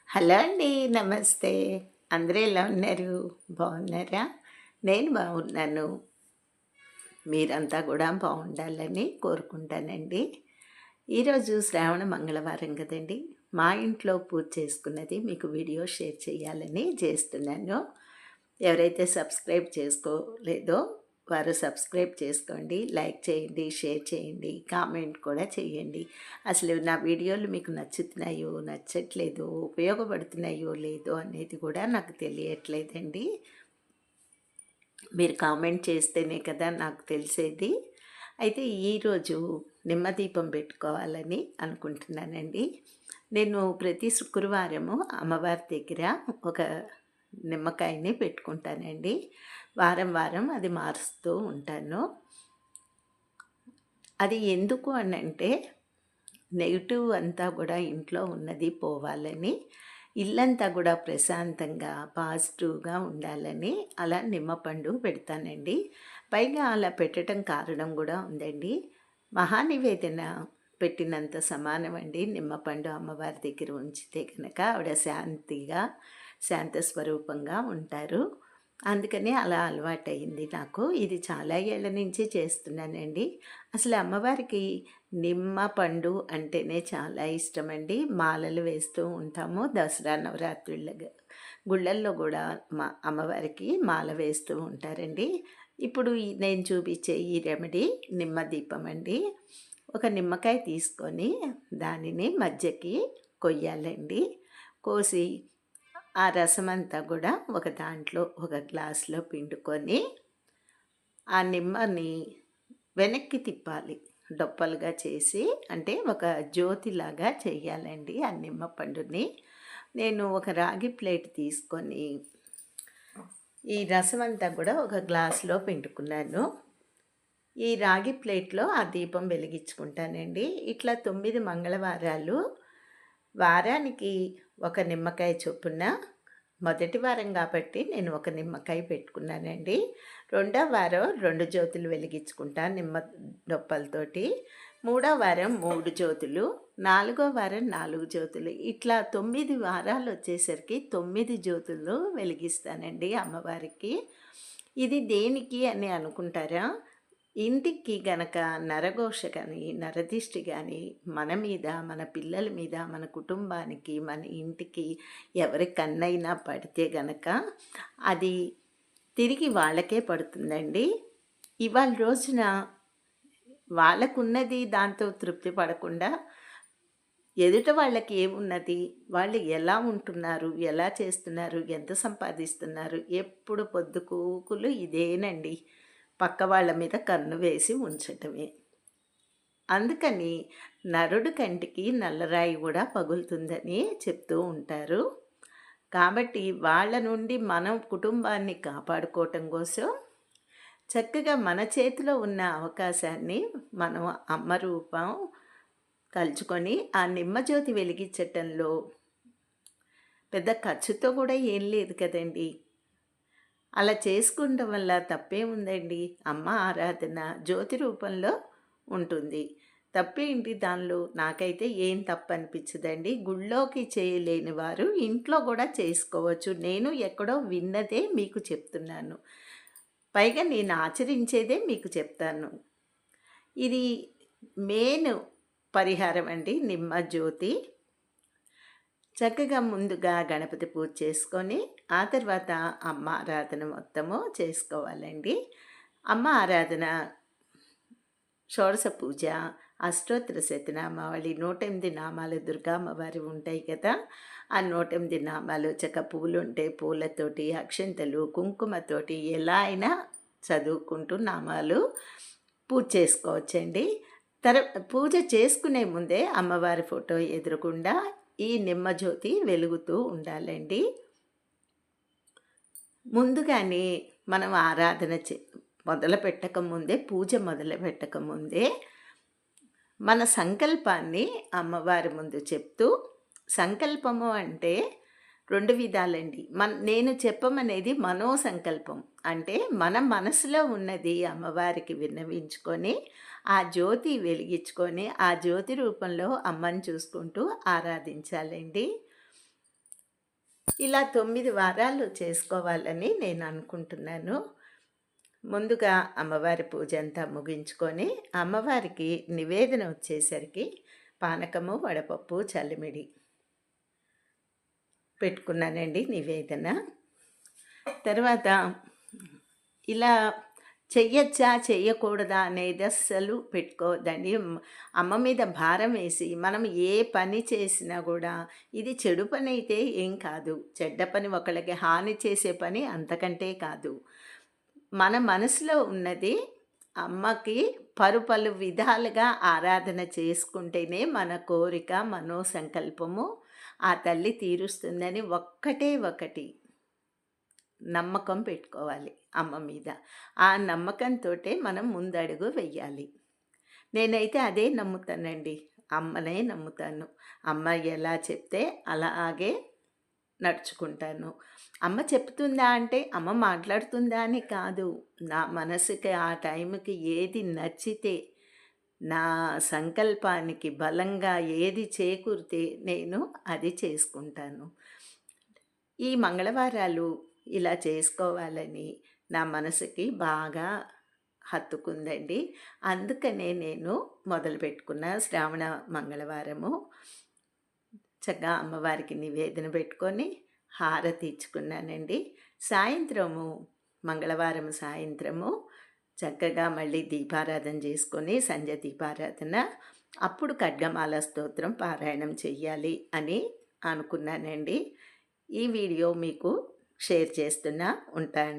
Hello అండి. నమస్తే. అందరూ ఎలా ఉన్నారు? బాగున్నారా? నేను బాగున్నాను. మీరంతా కూడా బాగుండాలని కోరుకుంటానండి. ఈరోజు శ్రావణ మంగళవారం కదండీ! మా ఇంట్లో పూజ చేసుకున్నది మీకు వీడియో షేర్ చేయాలని చేస్తున్నాను. ఎవరైతే సబ్స్క్రైబ్ చేసుకోలేదో వారు సబ్స్క్రైబ్ చేసుకోండి, లైక్ చేయండి, షేర్ చేయండి, కామెంట్ కూడా చేయండి. అసలు నా వీడియోలు మీకు నచ్చుతున్నాయో, నచ్చట్లేదో, ఉపయోగపడుతున్నాయో లేదో అనేది కూడా నాకు తెలియట్లేదండి. మీరు కామెంట్ చేస్తేనే కదా నాకు తెలిసేది. అయితే ఈరోజు నిమ్మదీపం పెట్టుకోవాలని అనుకుంటున్నానండి. నేను ప్రతి శుక్రవారము అమ్మవారి దగ్గర ఒక నిమ్మకాయని పెట్టుకుంటానండి. వారం వారం అది మారుస్తూ ఉంటాను. అది ఎందుకు అనంటే నెగిటివ్ అంతా కూడా ఇంట్లో ఉన్నది పోవాలని, ఇల్లంతా కూడా ప్రశాంతంగా పాజిటివ్గా ఉండాలని అలా నిమ్మపండు పెడతానండి. పైగా అలా పెట్టడం కారణం కూడా ఉందండి. మహానివేదన పెట్టినంత సమానమండి నిమ్మపండు అమ్మవారి దగ్గర ఉంచితే కనుక ఆవిడ శాంతిగా శాంత స్వరూపంగా ఉంటారు. అందుకని అలా అలవాటయింది నాకు. ఇది చాలా ఏళ్ల నుంచి చేస్తున్నానండి. అసలు అమ్మవారికి నిమ్మ పండు అంటేనే చాలా ఇష్టమండి. మాలలు వేస్తూ ఉంటాము. దసరా నవరాత్రుల గుళ్ళల్లో కూడా అమ్మవారికి మాల వేస్తూ ఉంటారండి. ఇప్పుడు నేను చూపించే ఈ రెమెడీ నిమ్మ దీపం అండి. ఒక నిమ్మకాయ తీసుకొని దానిని మధ్యకి కొయ్యాలండి. కోసి ఆ రసమంతా కూడా ఒక దాంట్లో ఒక గ్లాసులో పిండుకొని ఆ నిమ్మని వెనక్కి తిప్పాలి. డొప్పలుగా చేసి, అంటే ఒక జ్యోతిలాగా చెయ్యాలండి ఆ నిమ్మ పండుని. నేను ఒక రాగి ప్లేట్ తీసుకొని ఈ రసమంతా కూడా ఒక గ్లాసులో పిండుకున్నాను. ఈ రాగి ప్లేట్లో ఆ దీపం వెలిగించుకుంటానండి. ఇట్లా 9 మంగళవారాలు వారానికి ఒక నిమ్మకాయ చొప్పున, మొదటి వారం కాబట్టి నేను ఒక నిమ్మకాయ పెట్టుకున్నానండి. రెండో వారం 2 జ్యోతులు వెలిగించుకుంటా నిమ్మ డొప్పలతోటి. మూడో వారం 3 జ్యోతులు, నాలుగో వారం 4 జ్యోతులు. ఇట్లా 9 వారాలు వచ్చేసరికి 9 జ్యోతులు వెలిగిస్తానండి అమ్మవారికి. ఇది దేనికి అని అనుకుంటారా? ఇంటికి గనక నరఘోష కానీ, నరదిష్టి కానీ మన మీద, మన పిల్లల మీద, మన కుటుంబానికి, మన ఇంటికి ఎవరి కన్నైనా పడితే గనక అది తిరిగి వాళ్ళకే పడుతుందండి. ఇవాళ రోజున వాళ్ళకున్నది దాంతో తృప్తి పడకుండా ఎదుట వాళ్ళకి ఏమున్నది, వాళ్ళు ఎలా ఉంటున్నారు, ఎలా చేస్తున్నారు, ఎంత సంపాదిస్తున్నారు, ఎప్పుడు పొద్దుకూకులు ఇదేనండి. పక్క వాళ్ళ మీద కన్ను వేసి ఉంచటమే. అందుకని నరుడు కంటికి నల్లరాయి కూడా పగులుతుందని చెప్తూ ఉంటారు. కాబట్టి వాళ్ళ నుండి మనం కుటుంబాన్ని కాపాడుకోవటం కోసం చక్కగా మన చేతిలో ఉన్న అవకాశాన్ని మనం అమ్మ రూపం తలుచుకొని ఆ నిమ్మజ్యోతి వెలిగించటంలో పెద్ద ఖర్చుతో కూడా ఏం లేదు కదండి. అలా చేసుకోవడం వల్ల తప్పేముందండి? అమ్మ ఆరాధన జ్యోతి రూపంలో ఉంటుంది. తప్పేంటి దానిలో? నాకైతే ఏం తప్పనిపించదండి. గుళ్ళోకి చేయలేని వారు ఇంట్లో కూడా చేసుకోవచ్చు. నేను ఎక్కడో విన్నదే మీకు చెప్తున్నాను. పైగా నేను ఆచరించేదే మీకు చెప్తాను. ఇది మెయిన్ పరిహారం అండి నిమ్మ జ్యోతి. చక్కగా ముందుగా గణపతి పూజ చేసుకొని ఆ తర్వాత అమ్మ ఆరాధన మొత్తము చేసుకోవాలండి. అమ్మ ఆరాధన, షోడశ పూజ, అష్టోత్తర శతనామావళి, 108 నామాలు దుర్గా అమ్మవారి ఉంటాయి కదా. ఆ 108 నామాలు చక్క పువ్వులు ఉంటే పూలతోటి, అక్షంతలు, కుంకుమతోటి ఎలా అయినా చదువుకుంటూ నామాలు పూజ చేసుకోవచ్చండి. పూజ చేసుకునే ముందే అమ్మవారి ఫోటో ఎదురకుండా ఈ నిమ్మజ్యోతి వెలుగుతూ ఉండాలండి. ముందుగానే మనం ఆరాధన మొదలు పెట్టకముందే, పూజ మొదలు పెట్టకముందే మన సంకల్పాన్ని అమ్మవారి ముందు చెప్తూ, సంకల్పము అంటే 2 విధాలండి. నేను చెప్పమనేది మనోసంకల్పం. అంటే మన మనసులో ఉన్నది అమ్మవారికి విన్నవించుకొని, ఆ జ్యోతి వెలిగించుకొని, ఆ జ్యోతి రూపంలో అమ్మని చూసుకుంటూ ఆరాధించాలండి. ఇలా 9 వారాలు చేసుకోవాలని నేను అనుకుంటున్నాను. ముందుగా అమ్మవారి పూజ అంతా ముగించుకొని, అమ్మవారికి నివేదన వచ్చేసరికి పానకము, వడపప్పు, చల్లిమిడి పెట్టుకున్నానండి నివేదన. తర్వాత ఇలా చెయ్యొచ్చా? చెయ్యకూడదా? అనేది అస్సలు పెట్టుకోవద్దండి. అమ్మ మీద భారం వేసి మనం ఏ పని చేసినా గూడా ఇది చెడు పనైతే ఏం కాదు. చెడ్డ పని ఒకళ్ళకి హాని చేసే పని అంతకంటే కాదు. మన మనసులో ఉన్నది అమ్మకి పలు విధాలుగా ఆరాధన చేసుకుంటేనే మన కోరిక, మనోసంకల్పము ఆ తల్లి తీరుస్తుందని ఒక్కటే ఒకటి నమ్మకం పెట్టుకోవాలి అమ్మ మీద. ఆ నమ్మకంతోటే మనం ముందడుగు వెయ్యాలి. నేనైతే అదే నమ్ముతానండి. అమ్మనే నమ్ముతాను. అమ్మ ఎలా చెప్తే అలాగే నడుచుకుంటాను. అమ్మ చెప్తుందా అంటే, అమ్మ మాట్లాడుతుందా అని కాదు. నా మనసుకి ఆ టైంకి ఏది నచ్చితే, నా సంకల్పానికి బలంగా ఏది చేకూరితే నేను అది చేసుకుంటాను. ఈ మంగళవారాలు ఇలా చేసుకోవాలని నా మనసుకి బాగా హత్తుకుందండి. అందుకనే నేను మొదలుపెట్టుకున్న శ్రావణ మంగళవారము చక్కగా అమ్మవారికి నివేదన పెట్టుకొని హారతి ఇచ్చుకున్నానండి. సాయంత్రము మంగళవారం సాయంత్రము చక్కగా మళ్ళీ దీపారాధన చేసుకొని సంధ్య దీపారాధన అప్పుడు ఖడ్గమాల స్తోత్రం పారాయణం చెయ్యాలి అని అనుకున్నానండి. ఈ వీడియో మీకు షేర్ చేస్తున్నా. ఉంటాను.